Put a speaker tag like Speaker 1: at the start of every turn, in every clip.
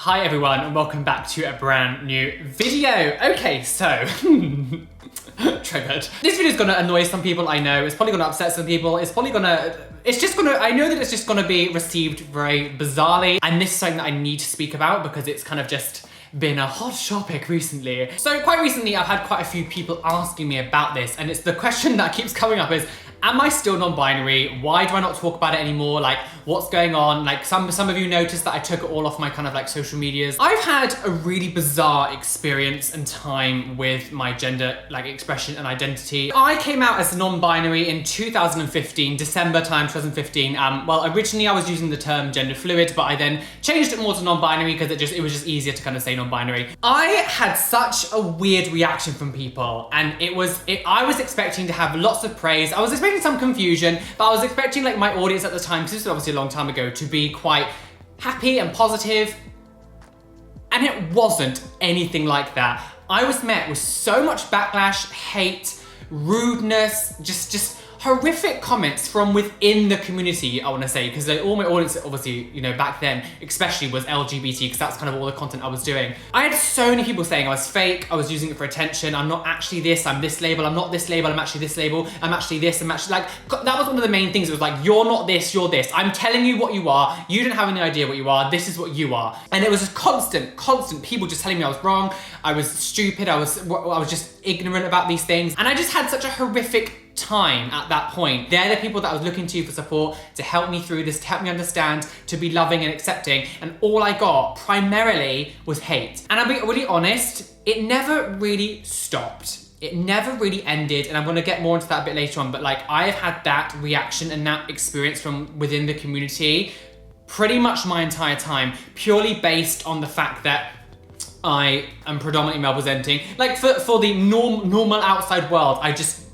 Speaker 1: Hi everyone and welcome back to a brand new video. Okay, so, triggered. This video is gonna annoy some people, I know. It's probably gonna upset some people. I know that it's just gonna be received very bizarrely. And this is something that I need to speak about because it's kind of just been a hot topic recently. So quite recently, I've had quite a few people asking me about this, and it's the question that keeps coming up is, am I still non-binary? Why do I not talk about it anymore? Like, what's going on? Like, some of you noticed that I took it all off my kind of like social medias. I've had a really bizarre experience and time with my gender like expression and identity. I came out as non-binary in 2015, December time, 2015. Well, originally I was using the term genderfluid, but I then changed it more to non-binary because it was just easier to kind of say non-binary. I had such a weird reaction from people, and I was expecting to have lots of praise. I was expecting some confusion, but I was expecting like my audience at the time, because this was obviously a long time ago, to be quite happy and positive, and it wasn't anything like that. I was met with so much backlash, hate, rudeness, just horrific comments from within the community, I want to say, because all my audience, obviously, you know, back then, especially was LGBT, because that's kind of all the content I was doing. I had so many people saying I was fake, I was using it for attention, I'm not actually this, I'm this label, I'm not this label, I'm actually this label, I'm actually this, I'm actually like, that was one of the main things. It was like, you're not this, you're this. I'm telling you what you are, you don't have any idea what you are, this is what you are. And it was just constant people just telling me I was wrong, I was stupid, I was just ignorant about these things. And I just had such a horrific time at that point. They're the people that I was looking to for support, to help me through this, to help me understand, to be loving and accepting, and all I got primarily was hate. And I'll be really honest, it never really stopped. It never really ended, and I'm gonna get more into that a bit later on, but like, I have had that reaction and that experience from within the community pretty much my entire time, purely based on the fact that I am predominantly male presenting. Like for the normal outside world, I just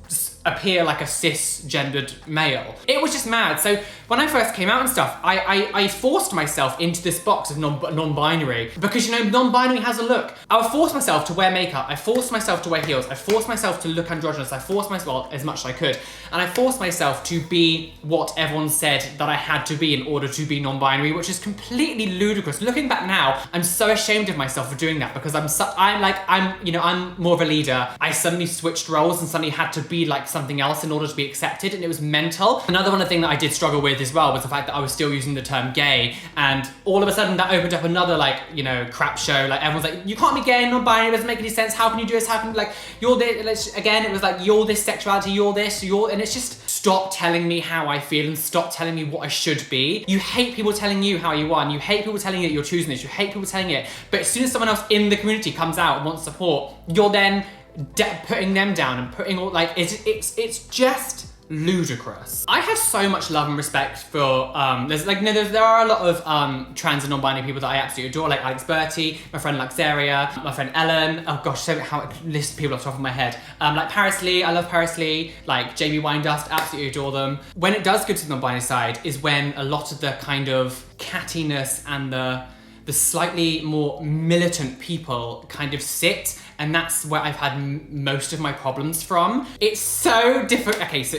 Speaker 1: appear like a cisgendered male. It was just mad. So when I first came out and stuff, I forced myself into this box of non-binary because, you know, non-binary has a look. I forced myself to wear makeup, I forced myself to wear heels, I forced myself to look androgynous, I forced myself, well, as much as I could, and I forced myself to be what everyone said that I had to be in order to be non-binary, which is completely ludicrous. Looking back now, I'm so ashamed of myself for doing that because I'm more of a leader. I suddenly switched roles and suddenly had to be like something else in order to be accepted, and it was mental. Another one of the things that I did struggle with as well was the fact that I was still using the term gay, and all of a sudden that opened up another, like, you know, crap show. Like, everyone's like, you can't be gay and non-binary, it doesn't make any sense, how can you do this, how can you, like, you're this, again, it was like, you're this sexuality, you're this, and it's just, stop telling me how I feel and stop telling me what I should be. You hate people telling you how you are, and you hate people telling you that you're choosing this, you hate people telling it, but as soon as someone else in the community comes out and wants support, you're then putting them down and putting all, like, it's just ludicrous. I have so much love and respect for, there are a lot of trans and non-binary people that I absolutely adore, like Alex Bertie, my friend Laxaria, my friend Ellen, oh gosh, so how list of people off the top of my head. Like Paris Lee, I love Paris Lee, like Jamie Windust, absolutely adore them. When it does go to the non-binary side is when a lot of the kind of cattiness and the slightly more militant people kind of sit, and that's where I've had most of my problems from. It's so difficult. Okay, so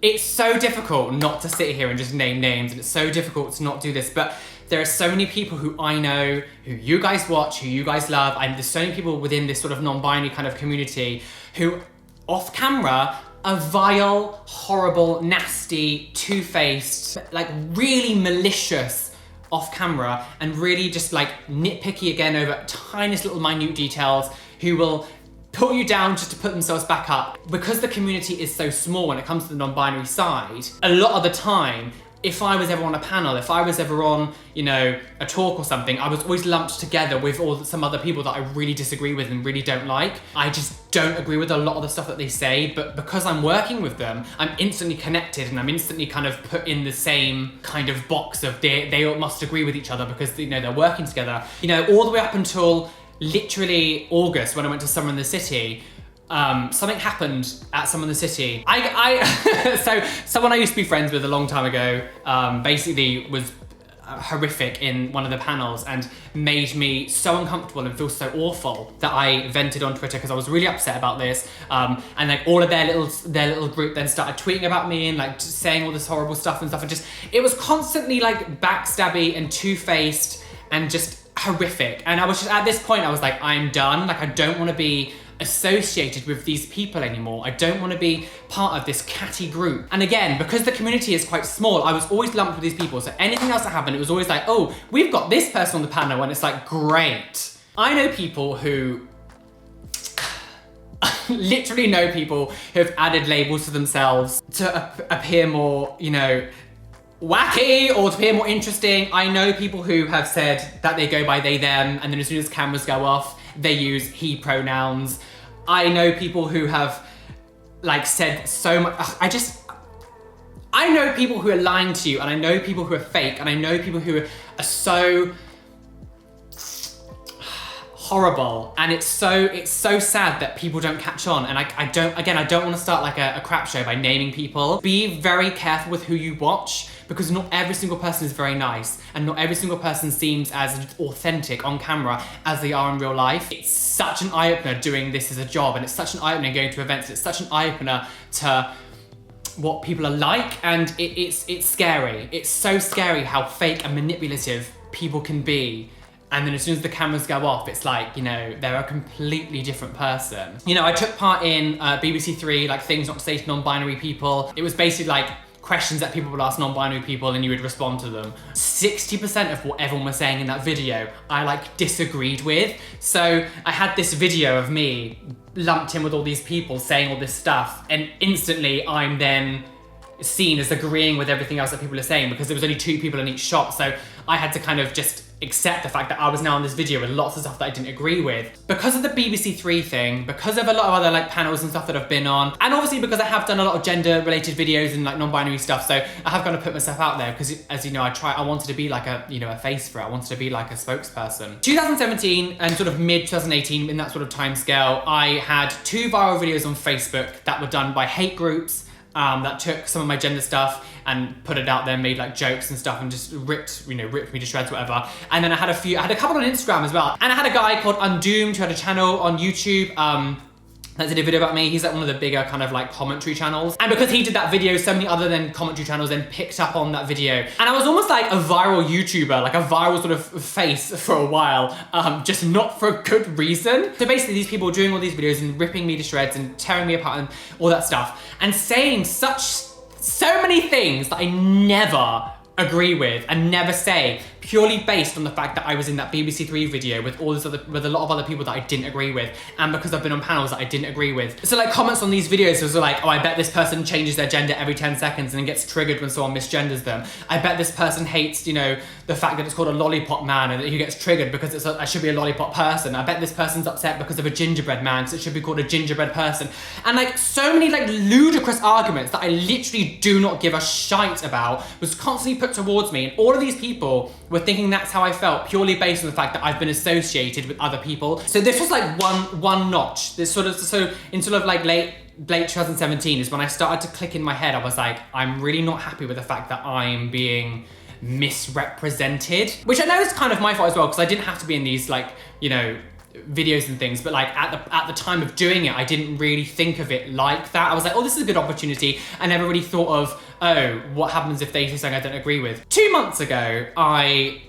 Speaker 1: it's so difficult not to sit here and just name names, and it's so difficult to not do this, but there are so many people who I know, who you guys watch, who you guys love, and there's so many people within this sort of non-binary kind of community who, off camera, are vile, horrible, nasty, two-faced, like really malicious off camera, and really just like nitpicky again over tiniest little minute details, who will pull you down just to put themselves back up. Because the community is so small when it comes to the non-binary side, a lot of the time, if I was ever on a panel, if I was ever on, you know, a talk or something, I was always lumped together with some other people that I really disagree with and really don't like. I just don't agree with a lot of the stuff that they say, but because I'm working with them, I'm instantly connected, and I'm instantly kind of put in the same kind of box of they all must agree with each other because, you know, they're working together. You know, all the way up until literally August when I went to Summer in the City, something happened at Summer in the City. So someone I used to be friends with a long time ago, basically was horrific in one of the panels and made me so uncomfortable and feel so awful that I vented on Twitter because I was really upset about this. And like all of their little group then started tweeting about me and like saying all this horrible stuff and stuff, and just, it was constantly like backstabby and two-faced and just horrific. And I was just, at this point, I was like, I'm done. Like, I don't want to be associated with these people anymore. I don't want to be part of this catty group. And again, because the community is quite small, I was always lumped with these people. So anything else that happened, it was always like, oh, we've got this person on the panel, and it's like, great. I know people who literally know people who have added labels to themselves to appear more, you know, wacky or to appear more interesting. I know people who have said that they go by they, them, and then as soon as cameras go off, they use he pronouns. I know people who have like said so much. I know people who are lying to you, and I know people who are fake, and I know people who are so horrible, and it's so sad that people don't catch on. And I don't want to start like a crap show by naming people. Be very careful with who you watch, because not every single person is very nice, and not every single person seems as authentic on camera as they are in real life. It's such an eye-opener doing this as a job, and it's such an eye-opener going to events. It's such an eye-opener to what people are like, and it's scary. It's so scary how fake and manipulative people can be. And then as soon as the cameras go off, it's like, you know, they're a completely different person. You know, I took part in BBC Three, like things not to say to non-binary people. It was basically like questions that people would ask non-binary people and you would respond to them. 60% of what everyone was saying in that video, I like disagreed with. So I had this video of me lumped in with all these people saying all this stuff, and instantly I'm then seen as agreeing with everything else that people are saying, because there was only 2 people in each shot. So I had to kind of just accept the fact that I was now in this video with lots of stuff that I didn't agree with. Because of the BBC Three thing, because of a lot of other like panels and stuff that I've been on, and obviously because I have done a lot of gender related videos and like non-binary stuff, so I have kind of put myself out there, because as you know, I wanted to be like a, you know, a face for it. I wanted to be like a spokesperson. 2017 and sort of mid 2018, in that sort of time scale, I had 2 viral videos on Facebook that were done by hate groups that took some of my gender stuff and put it out there, made like jokes and stuff, and just ripped me to shreds, whatever. And then I had a couple on Instagram as well. And I had a guy called Undoomed who had a channel on YouTube that did a video about me. He's like one of the bigger kind of like commentary channels. And because he did that video, so many other than commentary channels then picked up on that video. And I was almost like a viral YouTuber, like a viral sort of face for a while, just not for a good reason. So basically these people were doing all these videos and ripping me to shreds and tearing me apart and all that stuff, and saying so many things that I never agree with and never say, purely based on the fact that I was in that BBC Three video with all this with a lot of other people that I didn't agree with, and because I've been on panels that I didn't agree with. So like comments on these videos was like, oh, I bet this person changes their gender every 10 seconds and gets triggered when someone misgenders them. I bet this person hates, you know, the fact that it's called a lollipop man and that he gets triggered because I should be a lollipop person. I bet this person's upset because of a gingerbread man, so it should be called a gingerbread person. And like so many like ludicrous arguments that I literally do not give a shite about was constantly put towards me, and all of these people were thinking that's how I felt purely based on the fact that I've been associated with other people. So this was like one notch. This sort of like late 2017 is when I started to click in my head. I was like, I'm really not happy with the fact that I'm being misrepresented, which I know is kind of my fault as well, because I didn't have to be in these like, you know, videos and things, but like at the time of doing it, I didn't really think of it like that. I was like, oh, this is a good opportunity. I never really thought of, oh, what happens if they say something I don't agree with. 2 months ago, I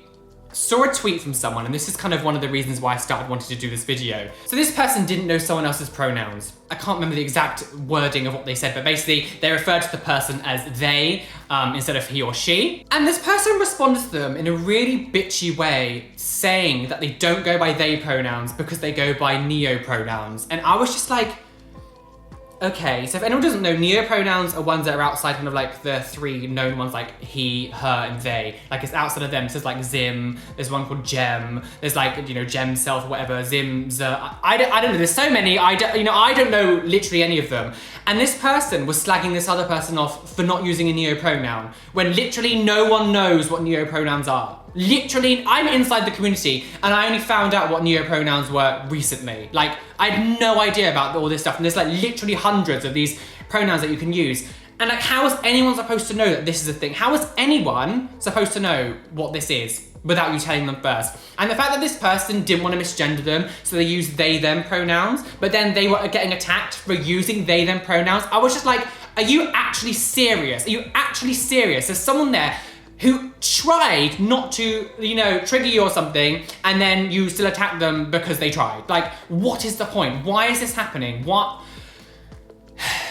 Speaker 1: saw a tweet from someone, and this is kind of one of the reasons why I started wanting to do this video. So this person didn't know someone else's pronouns. I can't remember the exact wording of what they said, but basically they referred to the person as they instead of he or she. And this person responded to them in a really bitchy way, saying that they don't go by they pronouns because they go by neo pronouns. And I was just like, okay, so if anyone doesn't know, neo-pronouns are ones that are outside kind of like the 3 known ones, like he, her, and they. Like it's outside of them. So there's like Zim, there's one called Gem, there's like, you know, Gem self, whatever, Zim, I don't know, there's so many, I don't know literally any of them. And this person was slagging this other person off for not using a neo-pronoun, when literally no one knows what neo-pronouns are. Literally, I'm inside the community and I only found out what neo-pronouns were recently. Like, I had no idea about all this stuff, and there's like literally hundreds of these pronouns that you can use. And like, how is anyone supposed to know that this is a thing? How is anyone supposed to know what this is without you telling them first? And the fact that this person didn't want to misgender them, so they used they, them pronouns, but then they were getting attacked for using they, them pronouns. I was just like, are you actually serious? Are you actually serious? There's someone there who tried not to, you know, trigger you or something, and then you still attack them because they tried. Like, what is the point? Why is this happening? What?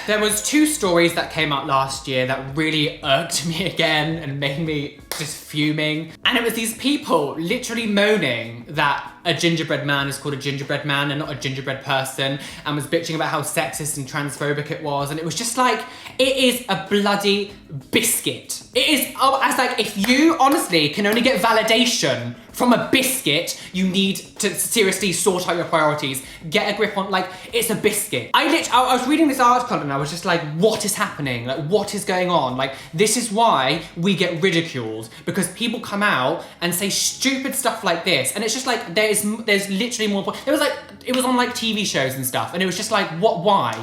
Speaker 1: There was 2 stories that came out last year that really irked me again and made me just fuming. And it was these people literally moaning that a gingerbread man is called a gingerbread man and not a gingerbread person, and was bitching about how sexist and transphobic it was. And it was just like, it is a bloody biscuit. It is, oh, as like, if you honestly can only get validation from a biscuit, you need to seriously sort out your priorities. Get a grip on, like, it's a biscuit. I was reading this article and I was just like, what is happening? Like, what is going on? Like, this is why we get ridiculed, because people come out and say stupid stuff like this. And it's just like, there's literally more, it was on like TV shows and stuff. And it was just like, what, why?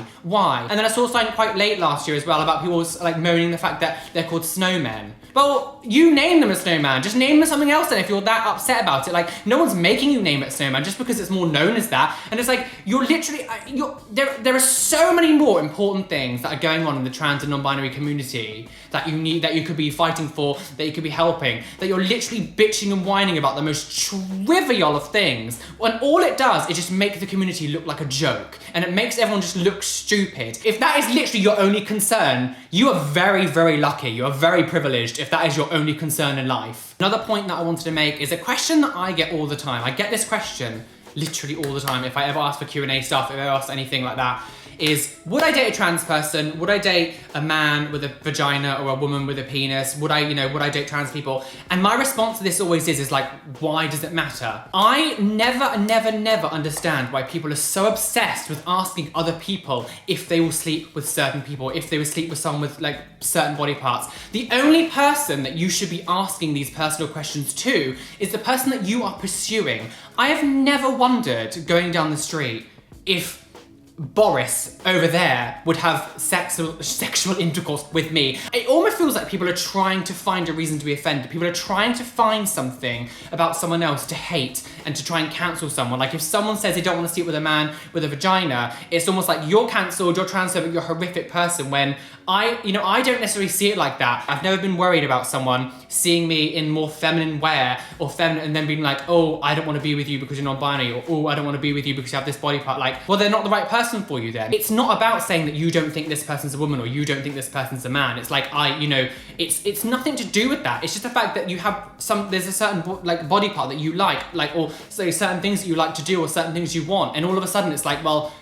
Speaker 1: And then I saw something quite late last year as well about people like moaning the fact that they're called snowmen. Well, you name them a snowman. Just name them something else then if you're that upset about it. Like, no one's making you name it snowman just because it's more known as that. And it's like, you're literally, there are so many more important things that are going on in the trans and non-binary community that you could be fighting for, that you could be helping, that you're literally bitching and whining about the most trivial of things. When all it does is just make the community look like a joke. And it makes everyone just look stupid. If that is literally your only concern, you are very, very lucky. You are very privileged if that is your only concern in life. Another point that I wanted to make is a question that I get all the time. I get this question literally all the time. If I ever ask for Q&A stuff, if I ever ask anything like that, is, would I date a trans person? Would I date a man with a vagina or a woman with a penis? Would I date trans people? And my response to this always is like, why does it matter? I never understand why people are so obsessed with asking other people if they will sleep with certain people, if they will sleep with someone with like certain body parts. The only person that you should be asking these personal questions to is the person that you are pursuing. I have never wondered going down the street if Boris over there would have sexual intercourse with me. It almost feels like people are trying to find a reason to be offended. People are trying to find something about someone else to hate and to try and cancel someone. Like if someone says they don't want to sleep with a man with a vagina, it's almost like you're cancelled, you're transphobic, you're a horrific person, when I don't necessarily see it like that. I've never been worried about someone seeing me in more feminine wear or feminine and then being like, oh, I don't want to be with you because you're non-binary, or oh, I don't want to be with you because you have this body part. Like, well, they're not the right person for you then. It's not about saying that you don't think this person's a woman or you don't think this person's a man. It's like, it's nothing to do with that. It's just the fact that you have there's a certain like body part that you like, or say certain things that you like to do or certain things you want. And all of a sudden it's like, well,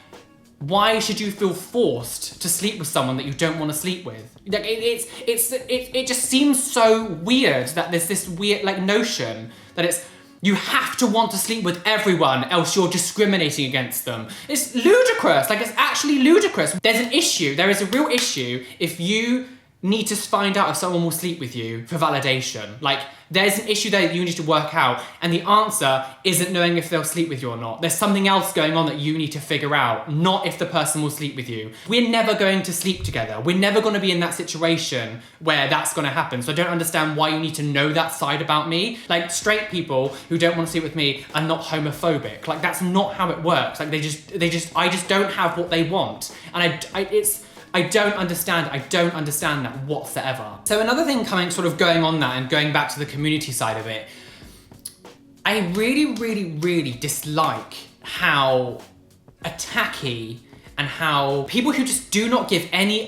Speaker 1: why should you feel forced to sleep with someone that you don't want to sleep with? Like it just seems so weird that there's this weird like notion that it's, you have to want to sleep with everyone, else you're discriminating against them. It's ludicrous, like it's actually ludicrous. There's an issue, there is a real issue if you need to find out if someone will sleep with you for validation. Like, there's an issue there that you need to work out, and the answer isn't knowing if they'll sleep with you or not. There's something else going on that you need to figure out, not if the person will sleep with you. We're never going to sleep together. We're never gonna be in that situation where that's gonna happen. So I don't understand why you need to know that side about me. Like, straight people who don't want to sleep with me are not homophobic. Like, that's not how it works. Like, I just don't have what they want. And I don't understand that whatsoever. So another thing going on that and going back to the community side of it, I really dislike how attacky and how people who just do not give any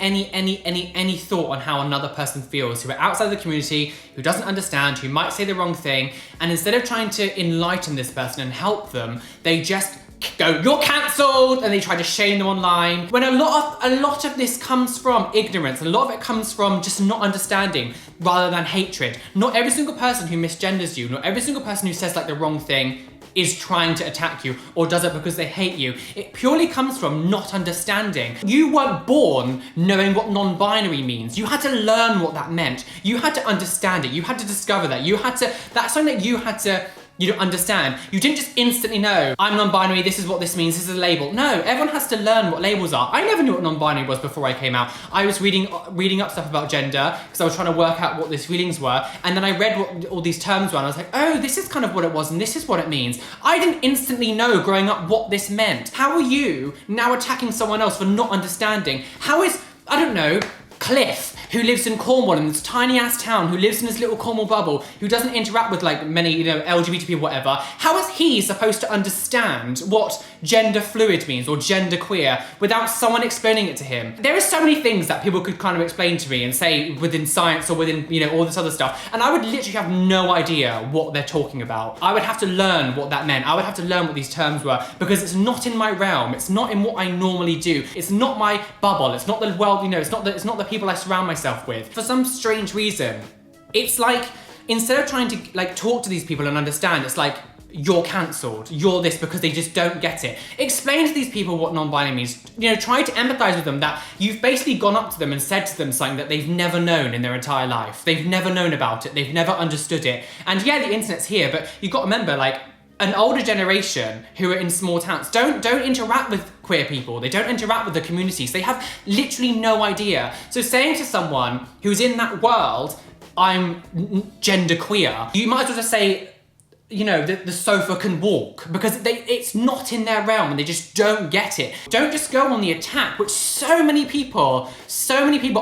Speaker 1: thought on how another person feels, who are outside the community, who doesn't understand, who might say the wrong thing, and instead of trying to enlighten this person and help them, they just go, you're cancelled, and they try to shame them online. When a lot of this comes from ignorance, a lot of it comes from just not understanding rather than hatred. Not every single person who misgenders you, not every single person who says like the wrong thing is trying to attack you or does it because they hate you. It purely comes from not understanding. You weren't born knowing what non-binary means. You had to learn what that meant. You had to understand it. You had to discover that. That's something that you had to understand. You didn't just instantly know, I'm non-binary, this is what this means, this is a label. No, everyone has to learn what labels are. I never knew what non-binary was before I came out. I was reading up stuff about gender because I was trying to work out what these feelings were, and then I read what all these terms were, and I was like, oh, this is kind of what it was, and this is what it means. I didn't instantly know growing up what this meant. How are you now attacking someone else for not understanding? How is, I don't know, Cliff who lives in Cornwall in this tiny ass town, who lives in this little Cornwall bubble, who doesn't interact with like many, you know, LGBT people, whatever, how is he supposed to understand what gender fluid means or gender queer without someone explaining it to him? There are so many things that people could kind of explain to me and say within science or within, you know, all this other stuff, and I would literally have no idea what they're talking about. I would have to learn what that meant. I would have to learn what these terms were, because it's not in my realm. It's not in what I normally do. It's not my bubble. It's not the world, you know, it's not the people I surround myself with. For some strange reason, it's like, instead of trying to like talk to these people and understand, it's like, you're cancelled, you're this, because they just don't get it. Explain to these people what non-binary means. You know, try to empathize with them, that you've basically gone up to them and said to them something that they've never known in their entire life. They've never known about it, they've never understood it. And yeah, the internet's here, but you've got to remember, like, an older generation who are in small towns don't interact with queer people. They don't interact with the communities. They have literally no idea. So saying to someone who's in that world, I'm gender queer, you might as well just say, you know, the sofa can walk, because it's not in their realm and they just don't get it. Don't just go on the attack, which so many people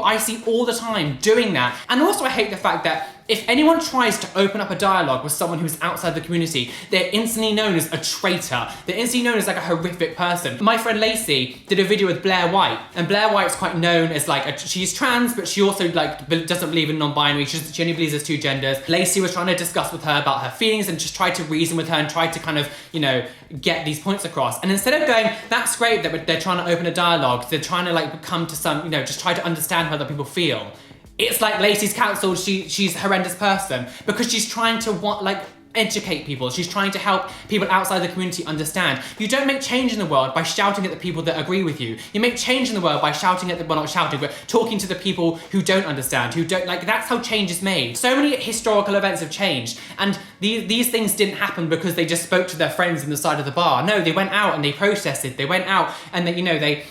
Speaker 1: I see all the time doing that. And also I hate the fact that if anyone tries to open up a dialogue with someone who's outside the community, they're instantly known as a traitor. They're instantly known as like a horrific person. My friend Lacey did a video with Blair White, and Blair White's quite known as like, she's trans, but she also like doesn't believe in non-binary. She only believes there's two genders. Lacey was trying to discuss with her about her feelings and just tried to reason with her and tried to kind of, you know, get these points across. And instead of going, that's great that they're trying to open a dialogue, they're trying to like come to some, you know, just try to understand how other people feel. It's like Laceys Council, she's a horrendous person, because she's trying to educate people. She's trying to help people outside the community understand. You don't make change in the world by shouting at the people that agree with you. You make change in the world by shouting at the, well, not shouting, but talking to the people who don't understand, who don't, like, that's how change is made. So many historical events have changed, and these things didn't happen because they just spoke to their friends in the side of the bar. No, they went out and they protested. They went out and they, you know, they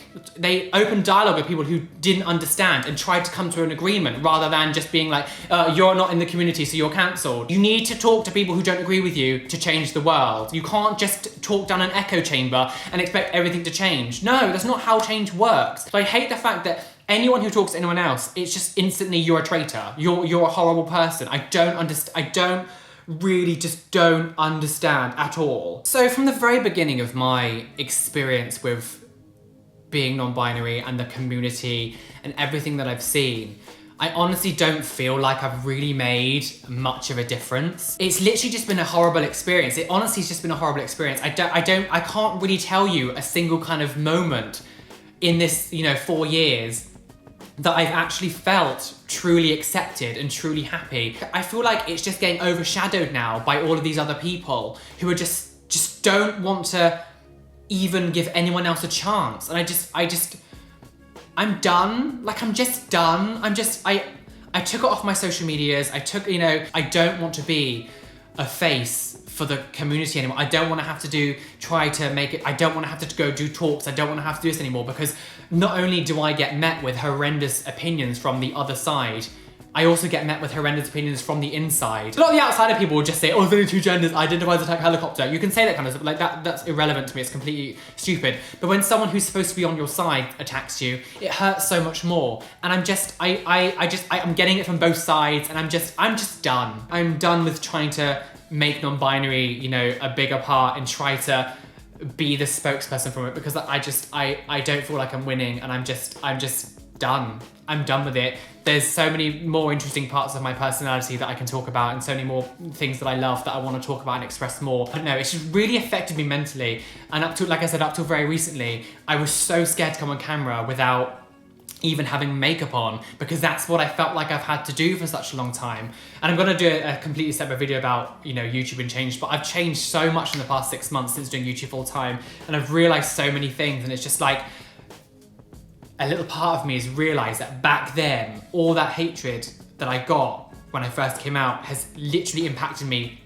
Speaker 1: opened dialogue with people who didn't understand and tried to come to an agreement, rather than just being like, you're not in the community, so you're cancelled. You need to talk to people who don't agree with you to change the world. You can't just talk down an echo chamber and expect everything to change. No, that's not how change works. So I hate the fact that anyone who talks to anyone else, it's just instantly, you're a traitor. You're a horrible person. I don't understand at all. So from the very beginning of my experience with being non-binary and the community and everything that I've seen, I honestly don't feel like I've really made much of a difference. It's literally just been a horrible experience. It honestly has just been a horrible experience. I can't really tell you a single kind of moment in this, you know, 4 years that I've actually felt truly accepted and truly happy. I feel like it's just getting overshadowed now by all of these other people who are just don't want to even give anyone else a chance. And I'm done. Like, I'm just done. I took it off my social medias. You know, I don't want to be a face for the community anymore. I don't want to have to try to make it, I don't want to have to go do talks. I don't want to have to do this anymore, because not only do I get met with horrendous opinions from the other side, I also get met with horrendous opinions from the inside. A lot of the outsider people will just say, oh, there's only two genders, identify as a helicopter. You can say that kind of stuff, like that's irrelevant to me, it's completely stupid. But when someone who's supposed to be on your side attacks you, it hurts so much more. And I'm getting it from both sides, and I'm just done. I'm done with trying to make non-binary, you know, a bigger part and try to be the spokesperson for it, because I don't feel like I'm winning, and I'm just done. I'm done with it. There's so many more interesting parts of my personality that I can talk about, and so many more things that I love that I want to talk about and express more. I don't know, it's just really affected me mentally. And up till very recently, I was so scared to come on camera without even having makeup on, because that's what I felt like I've had to do for such a long time. And I'm gonna do a completely separate video about, you know, YouTube and change, but I've changed so much in the past 6 months since doing YouTube full time, and I've realized so many things, and it's just like, a little part of me has realized that back then, all that hatred that I got when I first came out has literally impacted me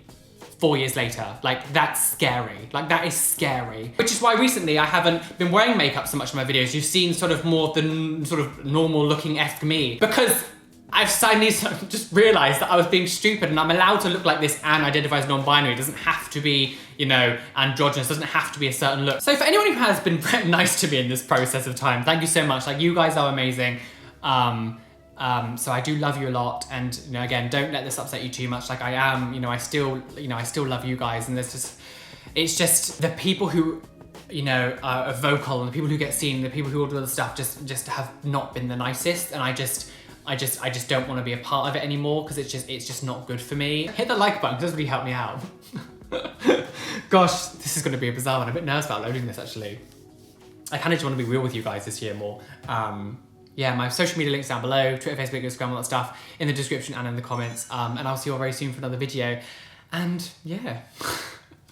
Speaker 1: 4 years later. Like, that's scary. Like, that is scary. Which is why recently I haven't been wearing makeup so much in my videos. You've seen sort of more the sort of normal looking-esque me, because I've suddenly just realized that I was being stupid, and I'm allowed to look like this and identify as non-binary. It doesn't have to be, you know, androgynous, doesn't have to be a certain look. So for anyone who has been nice to me in this process of time, thank you so much. Like, you guys are amazing. So I do love you a lot, and you know, again, don't let this upset you too much. Like I am, you know, I still love you guys, and it's just the people who, you know, are vocal and the people who get seen, the people who all do the stuff just have not been the nicest, and I just don't want to be a part of it anymore, because it's just not good for me. Hit the like button, it does really help me out. Gosh, this is going to be a bizarre one. I'm a bit nervous about loading this actually. I kind of just want to be real with you guys this year more. Yeah, my social media links down below, Twitter, Facebook, Instagram, all that stuff in the description and in the comments. And I'll see you all very soon for another video. And yeah.